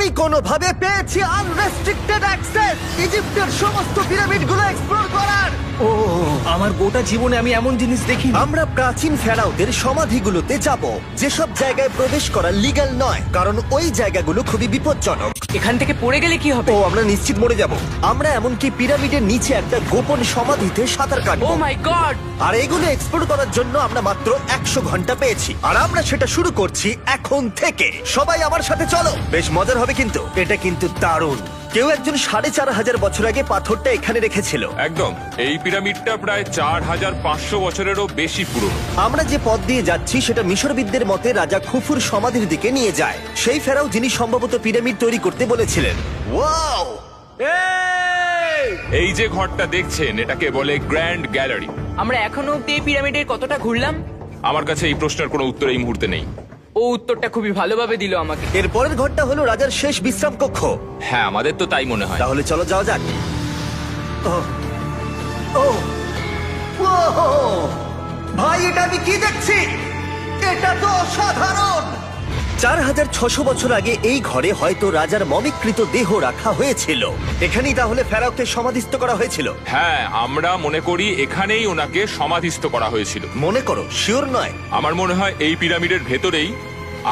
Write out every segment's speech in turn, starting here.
আমি কোনোভাবে পেয়েছি আনরেস্ট্রিক্টেড অ্যাক্সেস ইজিপ্টের সমস্ত পিরামিডগুলো এক্সপ্লোর করার। ও আমার গোটা জীবনে আমি এমন জিনিস দেখিনি। আমরা প্রাচীন ফেরাওদের সমাধিগুলোতে যাব, যেসব জায়গায় প্রবেশ করা লিগ্যাল নয়, কারণ ওই জায়গাগুলো খুবই বিপজ্জনক। এখান থেকে পড়ে গেলে কি হবে? ও আমরা নিশ্চিত মরে যাব। আমরা এমনকি পিরামিডের নিচে একটা গোপন সমাধিতে সাঁতার ও কাটবো। মাই গড! আর এগুলো এক্সপ্লোর করার জন্য আমরা মাত্র 100 ঘন্টা পেয়েছি, আর আমরা সেটা শুরু করছি এখন থেকে। সবাই আমার সাথে চলো, বেশ মজার হবে কিন্তু। এটা কিন্তু দারুণ। কেউ একজন 4500 বছর আগে পাথরটা এখানে রেখেছিল। একদম, এই পিরামিডটা প্রায় 4500 বছরেরও বেশি পুরনো। আমরা যে পথ দিয়ে যাচ্ছি সেটা মিশরবিদদের মতে রাজা খুফুর সমাধির দিকে নিয়ে যায়, সেই ফেরাও যিনি সম্ভবত পিরামিড তৈরি করতে বলেছিলেন। ওয়াও! এই যে ঘরটা দেখছেন এটাকে বলে গ্র্যান্ড গ্যালারি। আমরা এখনো অব্দি এই পিরামিডের কতটা ঘুরলাম? আমার কাছে এই প্রশ্নের কোনো উত্তর এই মুহূর্তে নেই। ও উত্তরটা খুবই ভালোভাবে দিল আমাকে। এর পরের ঘরটা হলো রাজার শেষ বিশ্রাম কক্ষ। হ্যাঁ, আমাদের তো তাই মনে হয়। তাহলে চলো যাওয়া যাক। ও ও ও ভাই, এটা আমি কি দেখছি? এটা তো অসাধারণ। 4600 বছর আগে এই ঘরে হয়তো রাজার মমিকৃত দেহ রাখা হয়েছিল। এখানেই তাহলে ফেরাওকে সমাধিস্থ করা হয়েছিল। হ্যাঁ, আমরা মনে করি এখানেই ওনাকে সমাধিস্থ করা হয়েছিল। মনে করো, শিওর নয়। আমার মনে হয় এই পিরামিডের ভেতরেই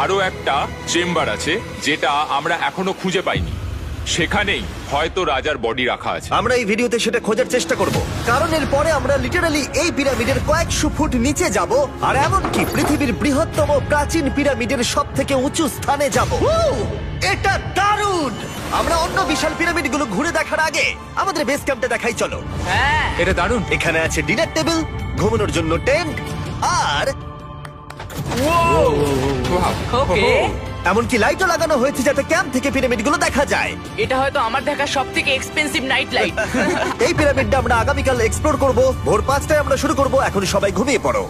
আরো একটা চেম্বার আছে যেটা আমরা এখনো খুঁজে পাইনি। সেখানেই হয়তো রাজার বডি রাখা আছে। আমরা এই ভিডিওতে সেটা খোঁজার চেষ্টা করব, কারণ এর পরে আমরা লিটারালি এই পিরামিডের কয়েকশো ফুট নিচে যাব, আর এমনকি পৃথিবীর বৃহত্তম প্রাচীন পিরামিডের সবথেকে উঁচু স্থানে যাব। এটা দারুণ! আমরা অন্য বিশাল পিরামিডগুলো ঘুরে দেখার আগে আমাদের বেস ক্যাম্পটা দেখাই চলো। হ্যাঁ, এটা দারুণ। এখানে আছে ডিনার টেবিল, ঘুমানোর জন্য টেন্ট, আর ওকে। এমনকি লাইটও লাগানো হয়েছে যাতে ক্যাম্প থেকে পিরামিডগুলো দেখা যায়। এটা হয়তো আমার দেখা সবথেকে এক্সপেন্সিভ নাইট লাইট। এই পিরামিডটা আমরা আগামীকাল এক্সপ্লোর করব। ভোর 5টায় আমরা শুরু করব। এখন সবাই ঘুমিয়ে পড়ো।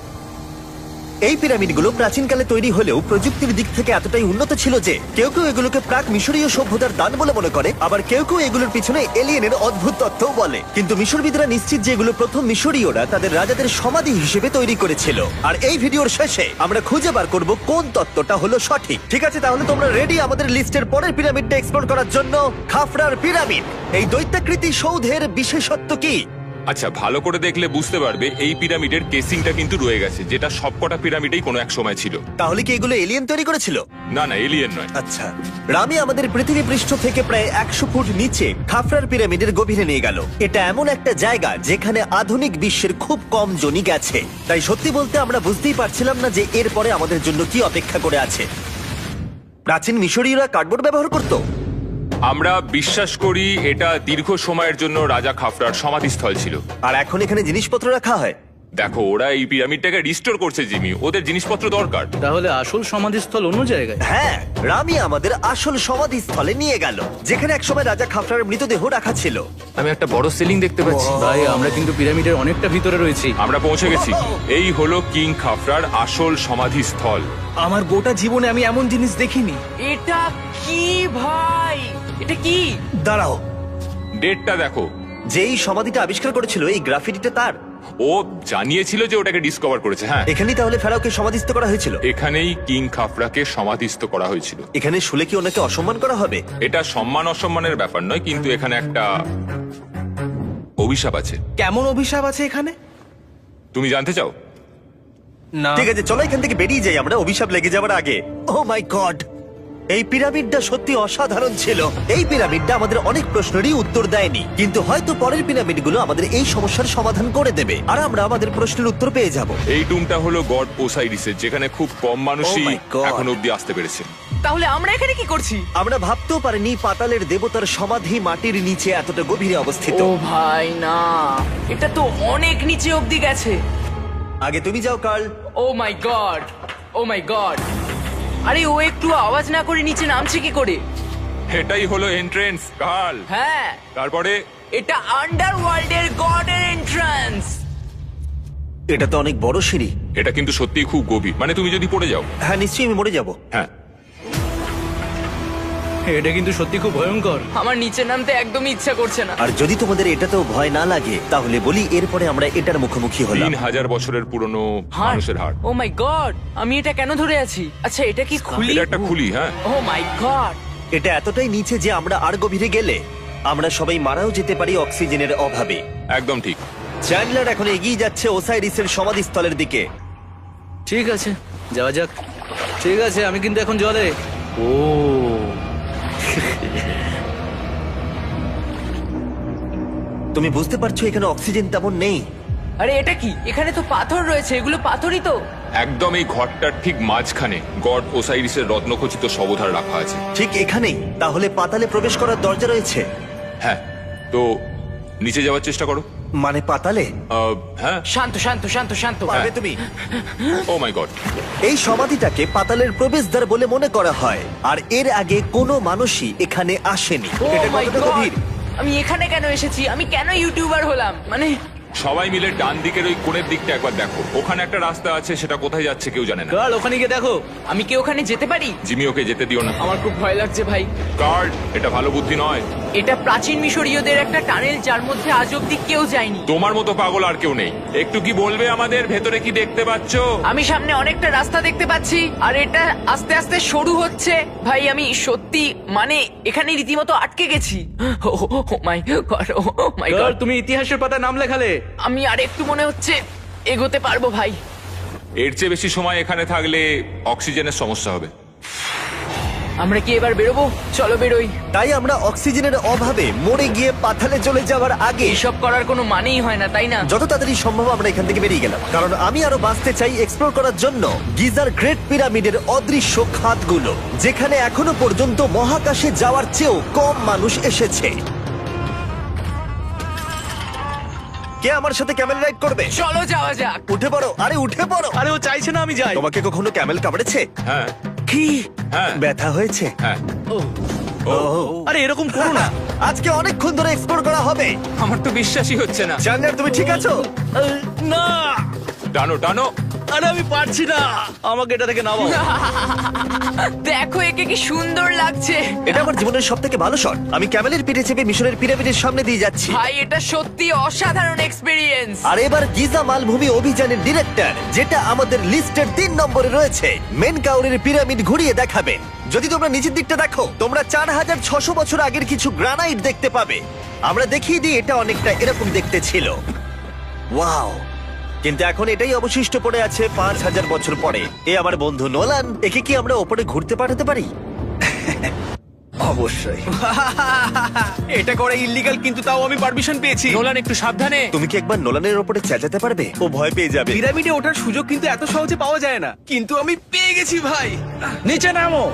এই পিরামিডগুলো প্রাচীনকালে তৈরি হলেও প্রযুক্তির দিক থেকে এতটাই উন্নত ছিল যে কেউ কেউ এগুলোকে প্রাক মিশরীয় সভ্যতার দান বলে মনে করে, আবার কেউ কেউ এগুলোর পিছনে এলিয়েনের অদ্ভুত তত্ত্বও বলে। কিন্তু মিশরবিদরা নিশ্চিত যে এগুলো প্রথম মিশরীয়রা তাদের রাজাদের সমাধি হিসেবে তৈরি করেছিল। আর এই ভিডিওর শেষে আমরা খুঁজে বার করব কোন তত্ত্বটা হলো সঠিক। ঠিক আছে, তাহলে তোমরা রেডি আমাদের লিস্টের পরের পিরামিডটা এক্সপ্লোর করার জন্য? খাফরার পিরামিড। এই দৈত্যাকৃতি সৌধের বিশেষত্ব কি? আচ্ছা, ভালো করে দেখলে বুঝতে পারবে এই পিরামিডের কেসিংটা কিন্তু রয়ে গেছে, যেটা সবকটা পিরামিডেই কোনো এক সময় ছিল। তাহলে কি এগুলো এলিয়েন তৈরি করেছিল? না না, এলিয়েন নয়। আচ্ছা, রামি আমাদের পৃথিবী পৃষ্ঠ থেকে প্রায় 100 ফুট নিচে খাফরার পিরামিডের গভীরে নিয়ে গেল। এটা এমন একটা জায়গা যেখানে আধুনিক বিশ্বের খুব কম জনই গেছে। তাই সত্যি বলতে আমরা বুঝতেই পারছিলাম না যে এরপরে আমাদের জন্য কি অপেক্ষা করে আছে। প্রাচীন মিশরীয়রা কার্ডবোর্ড ব্যবহার করত। আমরা বিশ্বাস করি এটা দীর্ঘ সময়ের জন্য রাজা খাফরার সমাধিস্থল ছিল। আর এখন এখানে জিনিসপত্র রাখা হয়। দেখো, ওরা এই পিরামিডটাকে রিস্টোর করছে জিমি, ওদের জিনিসপত্র দরকার। তাহলে আসল সমাধিস্থল অন্য জায়গায়? হ্যাঁ, রামি আমাদের আসল সমাধিস্থলে নিয়ে গেল, যেখানে একসময় রাজা খাফরার মৃতদেহ রাখা ছিল। আমি একটা বড় সিলিং দেখতে পাচ্ছি। ভাই, আমরা কিন্তু পিরামিডের অনেকটা ভিতরে রয়েছি। আমরা পৌঁছে গেছি। এই হলো কিং খাফরার আসল সমাধিস্থল। আমার গোটা জীবনে আমি এমন জিনিস দেখিনি। এটা কি ভাই? এটা কি? দাঁড়াও, ডেটটা দেখো। যেই সমাধিটা আবিষ্কার করেছিল এই গ্রাফিটিটা তার। ও জানিয়েছিল যে ওটাকে ডিসকভার করেছে। হ্যাঁ, এখানেই তাহলে ফেরাওকে সমাধিস্থ করা হয়েছিল। এখানেই কিং খাফরাকে সমাধিস্থ করা হয়েছিল। এখানে শুলে কি ওনাকে অসম্মান করা হবে? এটা সম্মান অসম্মানের ব্যাপার নয়, কিন্তু এখানে একটা অভিশাপ আছে। কেমন অভিশাপ আছে এখানে? তুমি জানতে চাও? না। ঠিক আছে, চলো এখান থেকে বেরিয়ে যাই আমরা অভিশাপ লেগে যাওয়ার আগে। ও মাই গড, এই পিরামিডটা সত্যি অসাধারণ ছিল। এই পিরামিডটা আমাদের অনেক প্রশ্নেরই উত্তর দেয়নি, কিন্তু হয়তো পরের পিরামিডগুলো আমাদের এই সমস্যার সমাধান করে দেবে, আর আমরা আমাদের প্রশ্নের উত্তর পেয়ে যাব। এই টুমটা হলো গড ওসাইরিসের, যেখানে খুব কম মানুষই Oh my God! এখন অব্দি আসতে পেরেছে। তাহলে আমরা এখানে কি করছি? আমরা ভাবতেও পারিনি পাতালের দেবতার সমাধি মাটির নিচে এতটা গভীরে অবস্থিত। ও ভাই না, এটা তো অনেক নিচে অব্দি গেছে। আগে তুমি যাও curl. O my God, oh my god. আরে ও একটু আওয়াজ না করে নিচে নামছে কি করে? এটাই হলো এন্ট্রেন্স, কাল। হ্যাঁ, তারপরে এটা আন্ডারওয়ার্ল্ডের গডের এন্ট্রান্স। এটা তো অনেক বড় সিঁড়ি। এটা কিন্তু সত্যিই খুব গভীর, মানে তুমি যদি পড়ে যাও। হ্যাঁ, নিশ্চয়ই আমি মরে যাব। হ্যাঁ, এটা কিন্তু সত্যি খুব ভয়ঙ্কর। আমার নিচে নামতে একদমই ইচ্ছা করছে না। আর যদি তোমাদের এটাতেও ভয় না লাগে তাহলে বলি এরপরে আমরা এটার মুখোমুখি হলাম। 3000 বছরের পুরনো হার্ট, মানুষের হাড়। ও মাই গড, আমি এটা কেন ধরে আছি? আচ্ছা, এটা কি খুলি? এটা একটা খুলি। হ্যাঁ, ও মাই গড, এটা এতটাই নিচে যে আমরা আর গভীরে গেলে আমরা সবাই মারাও যেতে পারি অক্সিজেনের অভাবে। একদম ঠিক। চ্যান্ডলার এখন এগিয়ে যাচ্ছে ওসাইরিসের সমাধিস্থলের দিকে। ঠিক আছে, যাওয়া যাক। ঠিক আছে, আমি কিন্তু এখন জলে। ও তুমি বুঝতে পারছো এখানে অক্সিজেন তেমন নেই। আরে এটা কি? এখানে তো পাথর রয়েছে, এগুলো পাথরই তো। একদম এই ঘরটার ঠিক মাঝখানে গড ওসাইরিসের রত্নখচিত শবধার রাখা আছে। ঠিক এখানেই। তাহলে পাতালে প্রবেশ করার দরজা রয়েছে? হ্যাঁ, তো নিচে যাওয়ার চেষ্টা করো। মানে পাতালে? হ্যাঁ। শান্ত শান্ত শান্ত শান্ত। পারবে তুমি? ও মাই গড। এই সমাধিটাকে পাতালের প্রবেশদ্বার বলে মনে করা হয়, আর এর আগে কোনো মানুষই এখানে আসেনি। Oh এটা my কতটা God! গভীর? আমি এখানে কেন এসেছি? আমি কেন ইউটিউবার হলাম? মানে সবাই মিলে ডান দিকের ওই কোণের দিকটা একবার দেখো। ওখানে একটা রাস্তা আছে, সেটা কোথায় যাচ্ছে কেউ জানে না। গার্ল, ওখানে গিয়ে দেখো। আমি কি ওখানে যেতে পারি? জিমি, ওকে যেতে দিও না। আমার খুব ভয় লাগছে ভাই। গার্ড, এটা ভালো বুদ্ধি নয়। এটা প্রাচীন মিশরীয়দের একটা টানেল, যার মধ্যে আজ অব্দি কেউ যায়নি। তোমার মতো পাগল আর কেউ নেই। একটু কি বলবে আমাদের ভেতরে কি দেখতে পাচ্ছো? আমি সামনে অনেকটা রাস্তা দেখতে পাচ্ছি, আর এটা আস্তে আস্তে সরু হচ্ছে। ভাই আমি সত্যি মানে এখানে রীতিমতো আটকে গেছি। Oh my God, oh my girl, God. তুমি ইতিহাসের পাতায় নাম লেখালে। আমি আর একটু মনে হচ্ছে এগোতে পারবো ভাই। এর চেয়ে বেশি সময় এখানে থাকলে অক্সিজেনের সমস্যা হবে। আমরা কি এবার বেরোবো? চলো বেরোই। তাই আমরা অক্সিজেনের অভাবে মরে গিয়ে পাতালে চলে যাওয়ার আগে এসব করার কোনো মানেই হয় না, তাই না? যত তাড়াতাড়ি সম্ভব আমরা এখান থেকে বেরিয়ে গেলাম, কারণ আমি আরো বাঁচতে চাই এক্সপ্লোর করার জন্য গিজার গ্রেট পিরামিডের অদৃশ্য খাতগুলো, যেখানে এখনো পর্যন্ত মহাকাশে যাওয়ার চেয়েও কম মানুষ এসেছে। কে আমার সাথে ক্যামেল রাইড করবে? চলো যাওয়া যাক। উঠে পড়ো, আরে উঠে পড়ো। আরে ও চাইছে না আমি যাই। তোমাকে কখনো ক্যামেল কামড়েছে? হ্যাঁ। কি হ্যাঁ। ব্যথা হয়েছে? হ্যাঁ। আরে এরকম করো না। আজকে অনেকক্ষণ ধরে এক্সপ্লোর করা হবে। আমার তো বিশ্বাসই হচ্ছে না। জানলার তুমি ঠিক আছো? না, টানো টানো। আরে আমি পারছি না, আমাকে এটা থেকে নামাও। দেখো একে কি সুন্দর লাগছে। এটা আমার জীবনের সব থেকে ভালো শট। আমি ক্যামেলের পিঠে চেপে মিশরের পিরামিডের সামনে দিয়ে যাচ্ছি। ভাই এটা সত্যি অসাধারণ এক্সপেরিয়েন্স। আর এবার গিজা মালভূমি অভিযানের ডিরেক্টর, যেটা আমাদের লিস্টের 3 নম্বরে রয়েছে, মেনকাউরের পিরামিড ঘুরিয়ে দেখাবেন। যদি তোমরা নিচের দিকটা দেখো, তোমরা 4600 বছর আগের কিছু গ্রানাইট দেখতে পাবে। আমরা দেখিয়ে দিই, এটা অনেকটা এরকম দেখতে ছিল। ওয়াও! কিন্তু এখন এটাই অবশিষ্ট পড়ে আছে 5000 বছর পরে। এ আমার বন্ধু নোলান। একে কি আমরা ওপরে ঘুরতে পাঠাতে পারি? অবশ্যই। এটা করা ইল্লিগাল, কিন্তু তাও আমি পারমিশন পেয়েছি। নোলান একটু সাবধানে। তুমি কি একবার নোলানের ওপরে চেঁচাতে পারবে? ও ভয় পেয়ে যাবে। পিরামিডে ওঠার সুযোগ কিন্তু এত সহজে পাওয়া যায় না, কিন্তু আমি পেয়ে গেছি ভাই। নিচে নামো,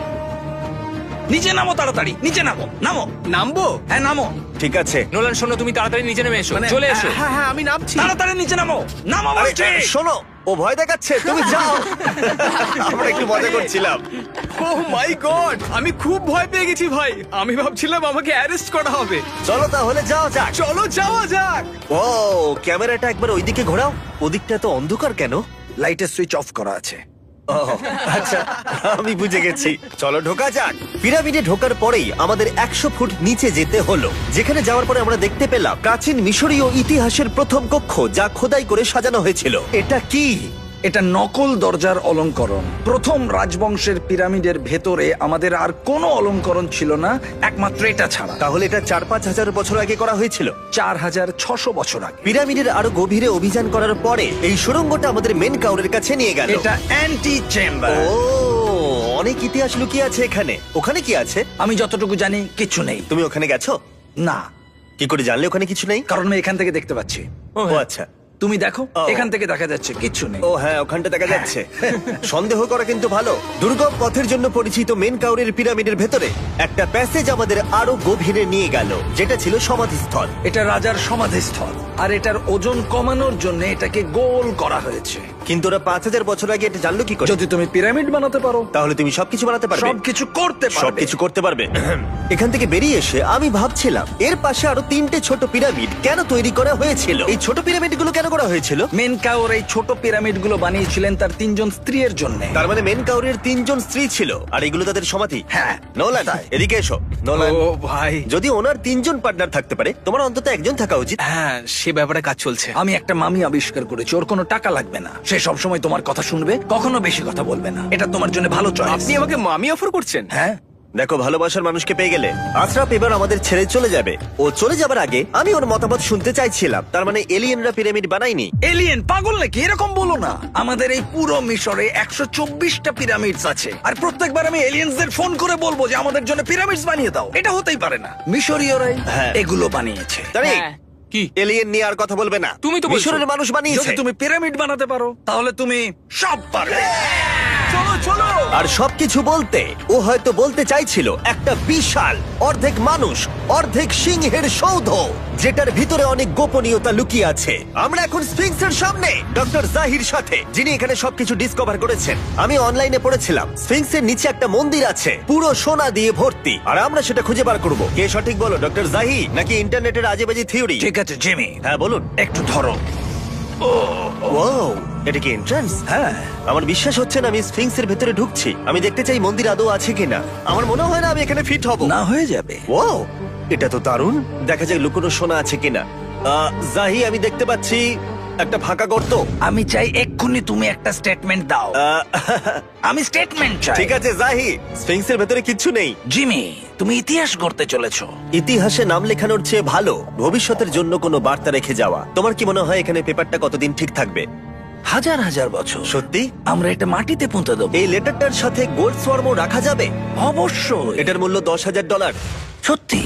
নিচে নামো, তাড়াতাড়ি নিচে নামো। নামো। নামবো? হ্যাঁ নামো। ঠিক আছে। নোলান শোনো, তুমি তাড়াতাড়ি নিচে নেমে এসো। চলে এসো। হ্যাঁ হ্যাঁ, আমি নামছি। তাড়াতাড়ি নিচে নামো। নামো আরে, বলছি। শোনো, ও ভয় দেখাচ্ছে, তুমি যাও। আমরা একটু মজা করছিলাম। ও মাই গড, আমি খুব ভয় পেয়ে গেছি ভাই। আমি ভাবছিলাম আমাকে অ্যারেস্ট করা হবে। চলো তাহলে যাও যাক। চলো যাওয়া যাক। ও ক্যামেরাটা একবার ওইদিকে ঘোরাও। ওদিকটা তো অন্ধকার কেন? লাইটের সুইচ অফ করা আছে। ও আচ্ছা, আমি বুঝে গেছি। চলো ঢোকা যাক। পিরামিডে ঢোকার পরেই আমাদের 100 ফুট নিচে যেতে হলো, যেখানে যাওয়ার পরে আমরা দেখতে পেলাম প্রাচীন মিশরীয় ইতিহাসের প্রথম কক্ষ, যা খোদাই করে সাজানো হয়েছিল। এটা কি? এটা নকল দরজার অলঙ্করণ। প্রথম রাজবংশের পিরামিডের ভেতরে আমাদের আর কোনো অলঙ্করণ ছিল না, একমাত্র এটা ছাড়া। তাহলে এটা 4-5 হাজার বছর আগে করা হয়েছিল। 4600 বছর আগে। পিরামিডের আরো গভীরে অভিযান করার পরে এই সুড়ঙ্গটা আমাদের মেন কাউরের কাছে নিয়ে গেল। এটা অ্যান্টি চেম্বার। ও, অনেক ইতিহাস লুকিয়ে আছে এখানে। ওখানে কি আছে? আমি যতটুকু জানি কিছু নেই। তুমি ওখানে গেছো? না, কি করে জানলে ওখানে কিছু নেই? কারণ আমি এখান থেকে দেখতে পাচ্ছি। ও আচ্ছা। তুমি দেখো, ও। এখান থেকে দেখা যাচ্ছে কিচ্ছু নেই। ও হ্যাঁ, ওখানটা দেখা যাচ্ছে। সন্দেহ করা কিন্তু ভালো। দুর্গম পথের জন্য পরিচিত মেন কাউরের পিরামিডের ভেতরে একটা প্যাসেজ আমাদের আরো গভীরে নিয়ে গেল, যেটা ছিল সমাধিস্থল। এটা রাজার সমাধিস্থল, আর এটার ওজন কমানোর জন্য এটাকে গোল করা হয়েছে। কিন্তু ওরা 5000 বছর আগে এটা জানলো কি করে? যদি তুমি পিরামিড বানাতে পারো, তাহলে তুমি সবকিছু বানাতে পারবে। সবকিছু করতে পারবে। সবকিছু করতে পারবে। এখান থেকে বেরিয়ে এসে আমি ভাবছিলাম, এর পাশে আরো 3টে ছোট পিরামিড কেন তৈরি করা হয়েছিল? এই ছোট পিরামিডগুলো কেন করা হয়েছিল? মেনকাওর এই ছোট পিরামিড গুলো বানিয়েছিলেন তার 3 জন স্ত্রীর জন্য। তার মানে মেন কাউরের 3 জন স্ত্রী ছিল, আর এগুলো তাদের সমাধি। হ্যাঁ। নোলান, এদিকে এসো। নোলান, ও ভাই। যদি ওনার 3 জন পার্টনার থাকতে পারে, তোমার অন্তত একজন থাকা উচিত। হ্যাঁ, সে ব্যাপারে কাজ চলছে। আমি একটা মামি আবিষ্কার করেছি, ওর কোনো টাকা লাগবে না। সে সব সময় তোমার কথা শুনবে, কখনো বেশি কথা বলবে না। এটা তোমার জন্য ভালো চয়েস। আপনি আমাকে মামি অফার করছেন? হ্যাঁ, দেখো, ভালোবাসার মানুষকে পেয়ে গেলে। আশরাফ এবার আমাদের ছেড়ে চলে যাবে। ও চলে যাবার আগে আমি ওর মতামত শুনতে চাইছিলাম। তার মানে এলিয়েনরা পিরামিড বানায়নি? এলিয়েন পাগল নাকি? এরকম বলো না। আমাদের এই পুরো মিশরে 124টা পিরামিডস আছে, আর প্রত্যেকবার আমি এলিয়েন্সদের ফোন করে বলবো যে আমাদের জন্য পিরামিডস বানিয়ে দাও। এটা হতেই পারে না। মিশরীয়রাই হ্যাঁ। এগুলো বানিয়েছে। তারিক, হ্যাঁ। কি? এলিয়েন নিয়ে আর কথা বলবে না। তুমি তো বলছো। মিশরের মানুষ বানিয়েছে। যদি তুমি পিরামিড বানাতে পারো তাহলে তুমি সব পারবে। চলো চলো। আর সবকিছু বলতে ও হয়তো বলতে চাইছিল একটা বিশাল অর্ধেক মানুষ অর্ধেক সিংহের সৌধ, যেটার ভিতরে অনেক গোপনীয়তা লুকিয়ে আছে। আমরা এখন স্ফিংসের সামনে ডক্টর জাহির সাথে, যিনি এখানে সবকিছু ডিসকভার করেছেন। আমি অনলাইনে পড়েছিলাম স্ফিংসের নিচে একটা মন্দির আছে পুরো সোনা দিয়ে ভর্তি, আর আমরা সেটা খুঁজে বার করব। কে সঠিক বলো, ডক্টর জাহি নাকি ইন্টারনেটের আজেবাজি থিওরি? ঠিক আছে জিমি, হ্যাঁ বলুন। একটু ধরো। ও, এটা কি এন্ট্রান্স? হ্যাঁ। আমার বিশ্বাস হচ্ছে না আমি স্ফিংসের ভেতরে ঢুকছি। আমি দেখতে চাই মন্দির আদৌ আছে কিনা। আমার মনে হয় না আমি এখানে ফিট হব। না হয়ে যাবে। ও, এটা তো দারুণ। দেখা যায় লুকোনো সোনা আছে কিনা। জাহি, আমি দেখতে পাচ্ছি একটা ফাঁকা গর্ত। আমি চাই এক্ষুনি তুমি একটা স্টেটমেন্ট দাও। আমি স্টেটমেন্ট চাই। ঠিক আছে জাহি, স্ফিংসের ভেতরে কিচ্ছু নেই। জিমি, তুমি ইতিহাস গড়তে চলেছো। ইতিহাসে নাম লেখানোর চেয়ে ভালো ভবিষ্যতের জন্য কোনো বার্তা রেখে যাওয়া। তোমার কি মনে হয় এখানে পেপারটা কতদিন ঠিক থাকবে? হাজার হাজার বছর। সত্যি? আমরা এটা মাটিতে পুঁতে দেবো। এই লেটারটার সাথে গোল্ড সোয়ার্মও রাখা যাবে? অবশ্যই। এটার মূল্য $10,000। সত্যি,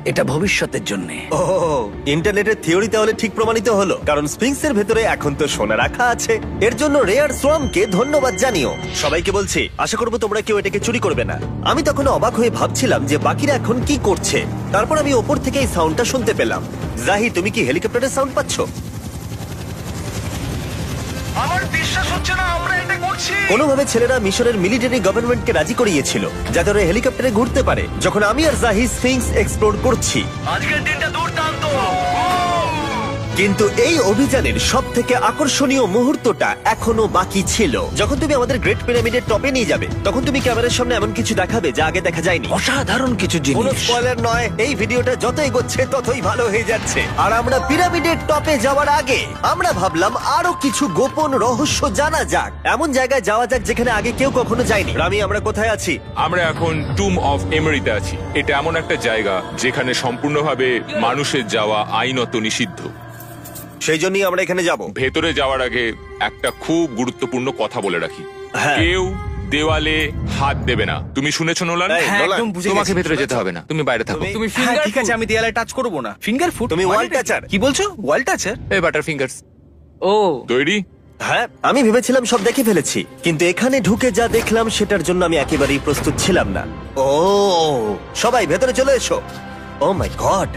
এটা ভবিষ্যতের জন্য। ও, ইন্টারনেটের থিওরি তাহলে ঠিক প্রমাণিত হলো, কারণ স্ফিংসের ভেতরে এখন তো সোনা রাখা আছে। এর জন্য রেয়ার সোয়ামকে ধন্যবাদ জানিও। সবাইকে বলছি, আশা করবো তোমরা কেউ এটাকে চুরি করবে না। আমি তখন অবাক হয়ে ভাবছিলাম যে বাকিরা এখন কি করছে। তারপর আমি ওপর থেকে এই সাউন্ডটা শুনতে পেলাম। জাহি, তুমি কি হেলিকপ্টারের সাউন্ড পাচ্ছ? আমার বিশ্বাস হচ্ছে না আমরা এটা করছি। কোনোভাবে ছেলেরা মিশরের মিলিটারি গভর্নমেন্টকে রাজি করিয়েছিল যাতে ওরা হেলিকপ্টারে ঘুরতে পারে যখন আমি আর জাহি স্ফিংস এক্সপ্লোর করছি। আজকের দিনটা দুর্দান্ত। কিন্তু এই অভিযানের সব থেকে আকর্ষণীয় মুহূর্তটা এখনো বাকি ছিল। যখন তুমি আমাদের গ্রেট পিরামিডের টপে নিয়ে যাবে তখন তুমি ক্যামেরার সামনে এমন কিছু দেখাবে যা আগে দেখা যায়নি। অসাধারণ কিছু কোনো জিনিস। স্পয়লার নয়, এই ভিডিওটা যত এগোচ্ছে ততই ভালো হয়ে যাচ্ছে। আর আমরা পিরামিডের টপে যাওয়ার আগে আমরা ভাবলাম আরো কিছু গোপন রহস্য জানা যাক। এমন জায়গায় যাওয়া যাক যেখানে আগে কেউ কখনো যায়নি। রামি, আমরা কোথায় আছি? আমরা এখন টুম অফ এমরিতে আছি। এটা এমন একটা জায়গা যেখানে সম্পূর্ণভাবে মানুষের যাওয়া আইনত নিষিদ্ধ। সেই জন্যই আমরা এখানে যাব। ভেতরে যাওয়ার আগে একটা খুব গুরুত্বপূর্ণ কথা বলে রাখি, হ্যাঁ। কেউ দেওয়ালে হাত দেবে না। তুমি শুনেছো নোলান? এই, হ্যাঁ, নোলান, একদম বুঝে তোমাকে গেছি। ভেতরে যেতে হবে না, তুমি বাইরে থাকো। তুমি হ্যাঁ, ফিঙ্গার ঠিক ঠিক আছে, আমি দেয়ালে টাচ করব না। Finger food? তুমি wall toucher। কি বলছো? ওয়াল টাচার? এই বাটার ফিঙ্গারস। ও, তৈরি? হ্যাঁ, আমি ভেবেছিলাম সব দেখে ফেলেছি, কিন্তু এখানে ঢুকে যা দেখলাম সেটার জন্য আমি একেবারেই প্রস্তুত ছিলাম না। ও, সবাই ভেতরে চলে এসো। ও মাই গড,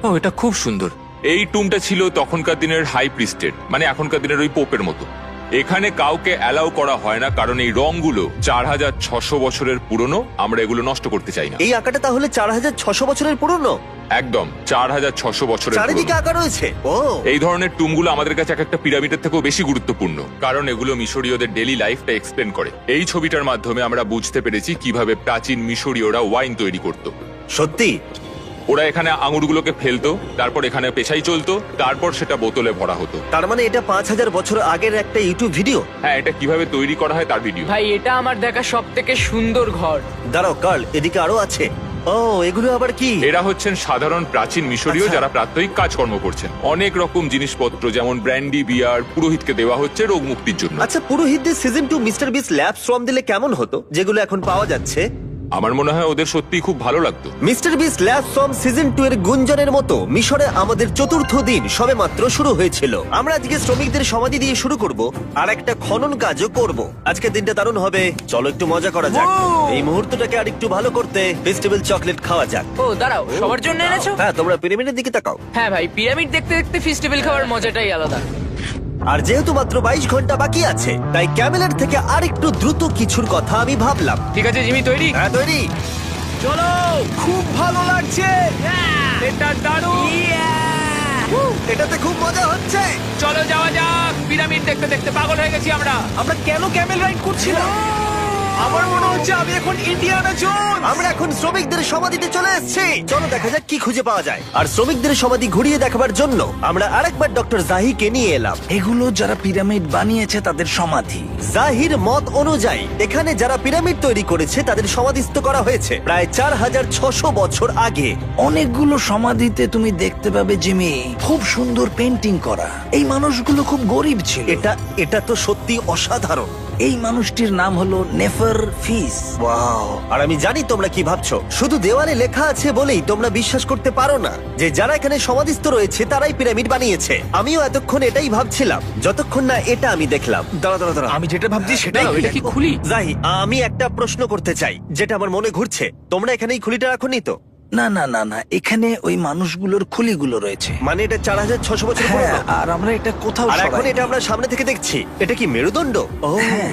ও, এটা খুব সুন্দর। এই টুমটা ছিল তখনকার দিনের হাই প্রিস্টেড, মানে এখনকার দিনের ওই পোপের মতো। এখানে কাউকে অ্যালাউ করা হয় না, কারণ এই রংগুলো 4600 বছরের পুরনো। আমরা এগুলো নষ্ট করতে চাই না। এই আঁকাটা তাহলে 4600 বছরের পুরনো? একদম 4600 বছরের চারিদিকে পুরনো। আঁকা রয়েছে। ও, এই ধরনের টুমগুলো আমাদের কাছে এক একটা পিরামিডের থেকেও বেশি গুরুত্বপূর্ণ, কারণ এগুলো মিশরীয়দের ডেইলি লাইফটা এক্সপ্লেন করে। এই ছবিটার মাধ্যমে আমরা বুঝতে পেরেছি কিভাবে প্রাচীন মিশরীয়রা ওয়াইন তৈরি করত। সত্যি? ওরা এখানে আঙুরগুলোকে ফেলতো, তারপর এখানে পেশাই চলতো, তারপর সেটা বোতলে ভরা হতো। তার মানে এটা 5000 বছর আগের একটা ইউটিউব ভিডিও? হ্যাঁ, এটা কিভাবে তৈরি করা হয় তার ভিডিও। ভাই এটা আমার দেখা সব থেকে সুন্দর ঘর। দাঁড়াও কার্ল, এদিকে আরো আছে। ও, এগুলো আবার কি? এরা হচ্ছেন সাধারণ প্রাচীন মিশরীয় আচ্ছা। যারা প্রাত্যহিক কাজকর্ম করছেন। অনেক রকম জিনিসপত্র যেমন ব্র্যান্ডি, বিয়ার পুরোহিতকে দেওয়া হচ্ছে রোগ মুক্তির জন্য। আচ্ছা, পুরোহিতদের সিজন 2 মিস্টার বিস ল্যাব শ্রম দিলে কেমন হতো, যেগুলো এখন পাওয়া যাচ্ছে? আমার মনে হয় ওদের সত্যিই খুব ভালো লাগতো। মিস্টার বিস ল্যাব শ্রম সিজন 2 এর গুঞ্জনের মতো মিশরে আমাদের চতুর্থ দিন সবেমাত্র শুরু হয়েছিল। আমরা আজকে শ্রমিকদের সমাধি দিয়ে শুরু করব আর একটা খনন কাজও করব। আজকের দিনটা দারুণ হবে, চলো একটু মজা করা যাক। এই মুহূর্তটাকে আর একটু ভালো করতে ফেস্টিভ্যাল চকলেট খাওয়া যাক। ও দাঁড়াও, সবার জন্য এনেছো? হ্যাঁ, তোমরা পিরামিডের দিকে তাকাও। হ্যাঁ ভাই, পিরামিড দেখতে দেখতে ফেস্টিভ্যাল খাওয়ার মজাটাই আলাদা। আর যেহেতু মাত্র 22 ঘন্টা বাকি আছে তাই ক্যামেলের থেকে আরেকটু দ্রুত কিছুর কথা আমি ভাবলাম। ঠিক আছে জিমি, তৈরি? হ্যাঁ, তৈরি। চলো, খুব ভালো লাগছে। এটা দারুণ। এটাতে খুব মজা হচ্ছে। চলো যাওয়া যাক। পিরামিড দেখতে দেখতে পাগল হয়ে গেছি আমরা। আমরা কেন ক্যামেল রাইড করছিলাম? আমার মনে হচ্ছে আমি এখন ইন্ডিয়ানা জোনস। আমরা এখন শ্রমিকদের সমাধিতে চলে এসেছি। চলো দেখা যাক কি খুঁজে পাওয়া যায়। আর শ্রমিকদের সমাধি ঘুরিয়ে দেখাবার জন্য আমরা আরেকবার ডক্টর জাহিকে নিয়ে এলাম। এগুলো যারা পিরামিড বানিয়েছে তাদের সমাধি। জাহির মত অনুযায়ী এখানে যারা পিরামিড তৈরি করেছে তাদের সমাধিস্থ করা হয়েছে প্রায় 4600 বছর আগে। অনেকগুলো সমাধিতে তুমি দেখতে পাবে জিমি খুব সুন্দর পেন্টিং করা। এই মানুষগুলো খুব গরিব ছিল। এটা তো সত্যি অসাধারণ। এই মানুষটির নাম হলো নেফার ফিস। ওয়াও! আর আমি জানি তোমরা কি ভাবছো। শুধু দেওয়ালে লেখা আছে বলেই তোমরা বিশ্বাস করতে পারো না যে যারা এখানে সমাধিস্থ রয়েছে তারাই পিরামিড বানিয়েছে। আমিও এতক্ষণ এটাই ভাবছিলাম যতক্ষণ না এটা আমি দেখলাম। দাঁড়া আমি যেটা ভাবছি সেটাই। এটা কি খুলি? জাহি, আমি একটা প্রশ্ন করতে চাই যেটা আমার মনে ঘুরছে। তোমরা এখানে এই খুলিটা রাখোনি তো? না না না না, এখানে ওই মানুষগুলোর খুলিগুলো রয়েছে। মানে এটা 4600 বছর হ্যাঁ, পুরনো। আর আমরা এটা কোথাও আর এখন সরাইনি। এটা আমরা সামনে থেকে দেখছি। এটা কি মেরুদণ্ড? ও হ্যাঁ,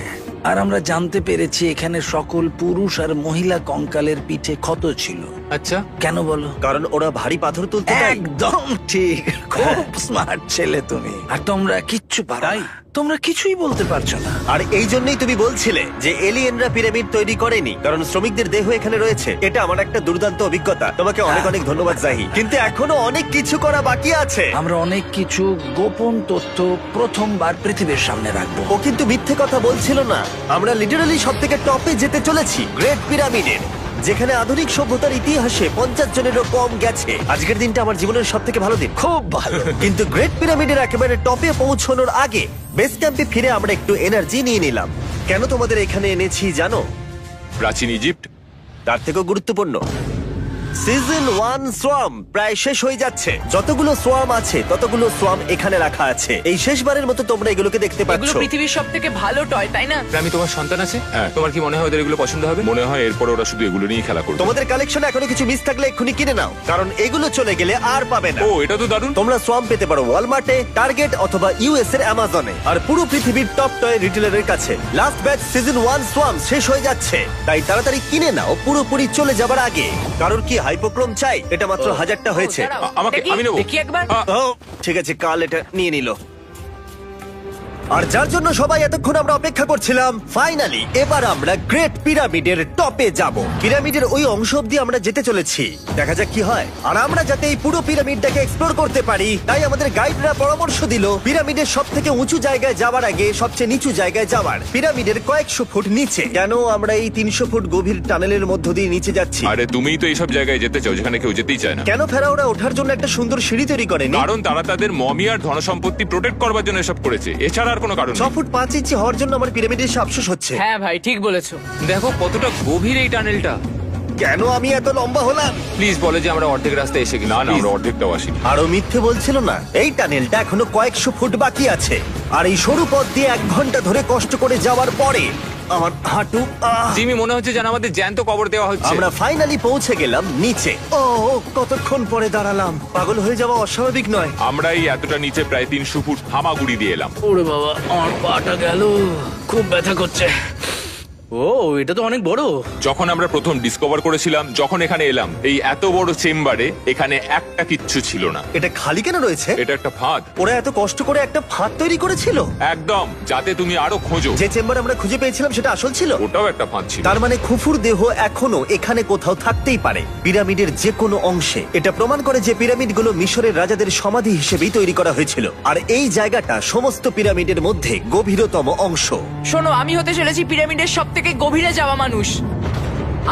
আর আমরা জানতে পেরেছি এখানে সকল পুরুষ আর মহিলা কঙ্কালের পিঠে ক্ষত ছিল। আচ্ছা, কেন বলো? কারণ ওরা ভারী পাথর তুলতে দেয়। একদম ঠিক, খুব স্মার্ট ছেলে তুমি। আর তোমরা কিচ্ছু পারো না। তোমরা কিছুই বলতে পারছো না। আর এই জন্যই তুমি বলছিলে যে এলিয়েনরা পিরামিড তৈরি করেনি, কারণ শ্রমিকদের দেহ এখানে রয়েছে। এটা আমার একটা দুর্দান্ত অভিজ্ঞতা। তোমাকে অনেক অনেক ধন্যবাদ জাহি। কিন্তু এখনো অনেক কিছু করা বাকি আছে। আমরা অনেক কিছু গোপন তথ্য প্রথমবার পৃথিবীর সামনে রাখবো। ও কিন্তু মিথ্যে কথা বলছিল না। আমরা লিটারালি সব থেকে টপে যেতে চলেছি, গ্রেট পিরামিডের, যেখানে আধুনিক সভ্যতার ইতিহাসে 50 জনেরও কম গেছে। আজকের দিনটা আমার জীবনের সব থেকে ভালো দিন। খুব ভালো। কিন্তু গ্রেট পিরামিডের একেবারে টপে পৌঁছানোর আগে বেস ক্যাম্পে ফিরে আমরা একটু এনার্জি নিয়ে নিলাম। কেন তোমাদের এখানে এনেছি জানো? প্রাচীন ইজিপ্ট। তার থেকেও গুরুত্বপূর্ণ, সিজন 1 সোয়াম প্রায় শেষ হয়ে যাচ্ছে। যতগুলো সোয়াম আছে ততগুলো সোয়াম এখানে রাখা আছে। এই শেষবারের মতো তোমরা এগুলোকে দেখতে এগুলো পাচ্ছ। পৃথিবীর সব থেকে ভালো টয়, তাই না? আমি তোমার সন্তান আছে? হ্যাঁ। তোমার কি মনে হয় ওদের এগুলো পছন্দ হবে? মনে হয় এরপর ওরা শুধু এগুলো নিয়ে খেলা করবে। তোমাদের কালেকশনে এখনো কিছু মিস থাকলে এক্ষুনি কিনে নাও, কারণ এগুলো চলে গেলে আর পাবে না। ও, এটা তো দারুণ। তোমরা সোয়াম পেতে পারো ওয়ালমার্টে, টার্গেট অথবা ইউএস এর অ্যামাজনে, আর পুরো পৃথিবীর টপ টয় রিটেলারের কাছে। লাস্ট ব্যাচ সিজন 1 সোয়াম শেষ হয়ে যাচ্ছে, তাই তাড়াতাড়ি কিনে নাও পুরোপুরি চলে যাবার আগে। কারণ কি হাইপোক্রোম চাই? এটা মাত্র 1000টা হয়েছে। দাঁড়াও, আমি নেবো। দেখি একবার। ও ঠিক আছে, কাল এটা নিয়ে নিল। আর যার জন্য সবাই এতক্ষণ আমরা অপেক্ষা করছিলাম, ফাইনালি এবার আমরা গ্রেট পিরামিডের টপে যাব। পিরামিডের ওই অংশ অব্দি আমরা যেতে চলেছি, দেখা যাক কি হয়। আর আমরা যাতে এই পুরো পিরামিডটাকে এক্সপ্লোর করতে পারি, তাই আমাদের গাইডরা পরামর্শ দিল পিরামিডের সব থেকে উঁচু জায়গায় যাওয়ার আগে সবচেয়ে নিচু জায়গায় যাওয়ার, পিরামিডের কয়েকশো ফুট নিচে। কেন আমরা এই 300 ফুট গভীর টানেলের মধ্য দিয়ে নিচে যাচ্ছি? আরে তুমিই তো এইসব জায়গায় যেতে চাও যেখানে কেউ যেতেই চায় না। কেন ফেরাওরা ওঠার জন্য একটা সুন্দর সিঁড়ি তৈরি করেনি? কারণ তারা তাদের মমি আর ধনসম্পত্তি প্রোটেক্ট করবার জন্য এসব করেছে, এছাড়া আর কোনো কারণ 6 নেই। ফুট 5 ইঞ্চি হওয়ার জন্য আমার পিরামিডের এসে আফসোস হচ্ছে। হ্যাঁ ভাই, ঠিক বলেছো। দেখো কতটা গভীর এই টানেলটা। কেন আমি এত লম্বা হলাম? প্লিজ বলে যে আমরা অর্ধেক রাস্তায় এসে গেছি। না না, আমরা অর্ধেকটাও আসিনি। আরো মিথ্যে বলছিল না। এই টানেলটা এখনো কয়েকশো ফুট বাকি আছে, আর এই সরু পথ দিয়ে 1 ঘন্টা ধরে কষ্ট করে যাওয়ার পরে আমার হাঁটু জিমি, মনে হচ্ছে যেন আমাদের জ্যান্ত কবর দেওয়া হচ্ছে। আমরা ফাইনালি পৌঁছে গেলাম নিচে। ও কতক্ষণ পরে দাঁড়ালাম, পাগল হয়ে যাওয়া অস্বাভাবিক নয়। আমরা এই এতটা নিচে প্রায় 300 ফুট হামাগুড়ি দিয়ে এলাম। ওরে বাবা, আমার পাটা গেল, খুব ব্যথা করছে। ও, এটা তো অনেক বড়। যখন আমরা প্রথম ডিসকভার করেছিলাম, যখন এখানে এলাম, এই এত বড় চেম্বারে এখানে একটা কিচ্ছু ছিল না। এটা খালি কেন রয়েছে? এটা একটা ফাঁদ। ওরা এত কষ্ট করে একটা ফাঁদ তৈরি করেছিল একদম, যাতে তুমি আরো খোঁজো। যে চেম্বার আমরা খুঁজে পেয়েছিলাম সেটা আসল ছিল। ওটাও একটা ফাঁদ ছিল। তার মানে খুফুর দেহ এখনো এখানে কোথাও থাকতেই পারে, পিরামিডের যে কোনো অংশে। এটা প্রমাণ করে যে পিরামিডগুলো মিশরের রাজাদের সমাধি হিসেবেই তৈরি করা হয়েছিল, আর এই জায়গাটা সমস্ত পিরামিডের মধ্যে গভীরতম অংশ। শোনো, আমি হতে চলেছি পিরামিডের সব থেকে গভীরে যাওয়া মানুষ।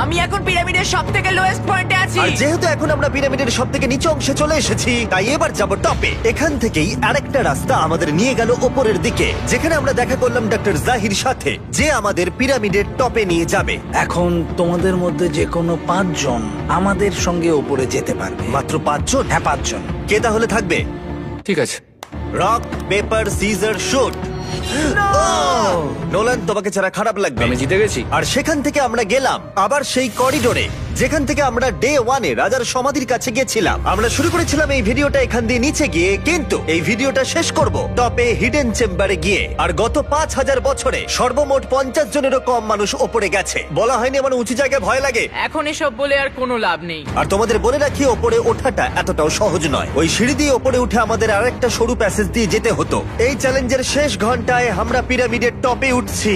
আমি এখন পিরামিডের সব থেকে লোয়েস্ট পয়েন্টে আছি। আর যেহেতু এখন আমরা পিরামিডের সব থেকে নিচু অংশে চলে এসেছি, তাই এবার যাব টপে। এখান থেকেই আরেকটা রাস্তা আমাদের নিয়ে গেল ওপরের দিকে, যেখানে আমরা দেখা করলাম ডক্টর জাহির সাথে, যে আমাদের পিরামিডের টপে নিয়ে যাবে। এখন তোমাদের মধ্যে যে কোনো 5 জন আমাদের সঙ্গে ওপরে যেতে পারবে। মাত্র 5 জন? হ্যাঁ, 5 জন। কে তাহলে থাকবে? ঠিক আছে। Rock paper scissor shoot. Nolan, তোমাকে ছাড়া খারাপ লাগবে। আমি জিতে গেছি। আর সেখান থেকে আমরা গেলাম আবার সেই করিডোরে যেখান থেকে আমরা ডে 1-এ রাজার সমাধির কাছে গেছিলাম। আমরা শুরু করেছিলাম এই ভিডিওটা এখান দিয়ে নিচে গিয়ে, কিন্তু এই ভিডিওটা শেষ করব টপে হিডেন চেম্বারে গিয়ে। আর গত 5000 বছরে সর্বমোট 50 জনেরও কম মানুষ ওপরে গেছে। বলা হয়নি আমার উঁচু জায়গায় ভয় লাগে? এখন এসব বলে আর কোনো লাভ নেই। আর তোমাদের বলে রাখি, ওপরে ওঠাটা এতটাও সহজ নয়। ওই সিঁড়ি দিয়ে ওপরে উঠে আমাদের আরেকটা সরু প্যাসেজ দিয়ে যেতে হতো। এই চ্যালেঞ্জের শেষ ঘন্টায় আমরা পিরামিডের টপে উঠছি।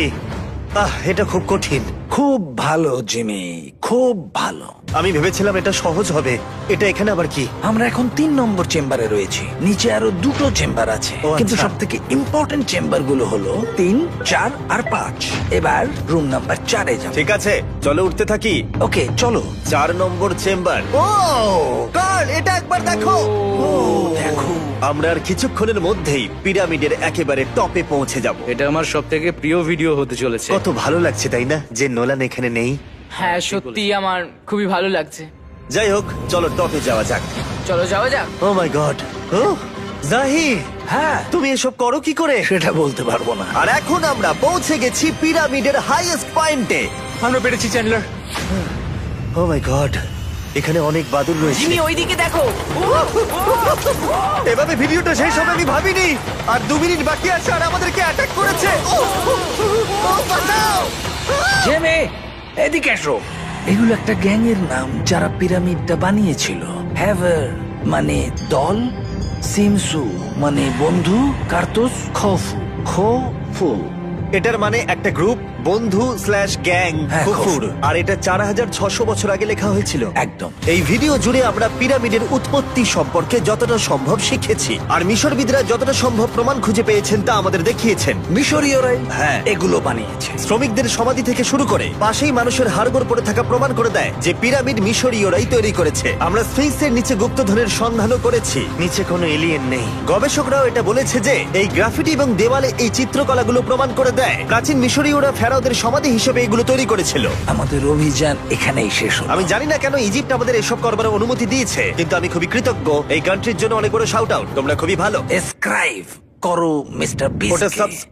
এটা খুব কঠিন, খুব ভালো জিমি, খুব ভালো। আমি ভেবেছিলাম এটা সহজ হবে। এটা এখানে আবার কি? আমরা এখন 3 নম্বর চেম্বারে রয়েছি। নিচে আরো 2টো চেম্বার আছে, ও, কিন্তু আচ্ছা। সব থেকে ইম্পর্টেন্ট চেম্বার গুলো হলো 3, 4 আর 5। এবার রুম নাম্বার 4-এ যাব। ঠিক আছে, চলো উঠতে থাকি। ওকে চলো। 4 নম্বর চেম্বার। ও কার্ল, এটা একবার দেখো। ও দেখো, আমরা আর কিছুক্ষণের মধ্যেই পিরামিডের একেবারে টপে পৌঁছে যাব। এটা আমার সব থেকে প্রিয় ভিডিও হতে চলেছে। কত ভালো লাগছে তাই না যে নোলান এখানে নেই। হ্যাঁ সত্যি আমার খুবই ভালো লাগছে। যাই হোক, চলো টপে যাওয়া যাক। চলো যাওয়া যাক। ও মাই গড, ও জাহির, হ্যাঁ তুমি এসব করো কি করে? সেটা বলতে পারবো না। আর এখন আমরা পৌঁছে গেছি পিরামিডের হাইয়েস্ট পয়েন্টে। আমরা পেরেছি চ্যান্ডলার। ও মাই গড, এখানে অনেক বাদুড় রয়েছে। জিমি ওইদিকে দেখো। এভাবে ভিডিওটা শেষ হবে আমি ভাবিনি। আর 2 মিনিট বাকি আছে আর আমাদেরকে অ্যাটাক করেছে। ও, ও, বাঁচাও! জেমে এদিকে এসো। এগুলো একটা গ্যাং এর নাম যারা পিরামিডটা বানিয়েছিল। হ্যাভার মানে দল, সিমসু মানে বন্ধু, কার্তুস খোফু খোফু। এটার মানে একটা গ্রুপ, বন্ধু স্ল্যাশ গ্যাং, হ্যাঁ, কুকুর। আর এটা 4600 বছর আগে লেখা হয়েছিল। একদম। এই ভিডিও জুড়ে আমরা পিরামিডের উৎপত্তি সম্পর্কে যতটা সম্ভব শিখেছি, আর মিশরবিদরা যতটা সম্ভব প্রমাণ খুঁজে পেয়েছেন তা আমাদের দেখিয়েছেন। মিশরীয়রাই হ্যাঁ। এগুলো বানিয়েছে। শ্রমিকদের সমাধি থেকে শুরু করে পাশেই মানুষের হাড়গোড় পড়ে থাকা প্রমাণ করে দেয় যে পিরামিড মিশরীয়রাই তৈরি করেছে। আমরা স্ফিংসের নিচে গুপ্তধনের সন্ধানও করেছি, নিচে কোনো এলিয়েন নেই। গবেষকরাও এটা বলেছে যে এই গ্রাফিটি এবং দেওয়ালে এই চিত্রকলাগুলো প্রমাণ করে দেয় প্রাচীন মিশরীয়রা ফেরাওদের সমাধি হিসেবে এগুলো তৈরি করেছিল। আমাদের অভিযান এখানেই শেষ হলো। আমি জানি না কেন ইজিপ্ট আমাদের এসব করবার অনুমতি দিয়েছে, কিন্তু আমি খুবই কৃতজ্ঞ। এই কান্ট্রির জন্য অনেক বড় শাউট আউট, তোমরা খুবই ভালো। এসক্রাইব করো মিস্টার ওটা বিস্ট।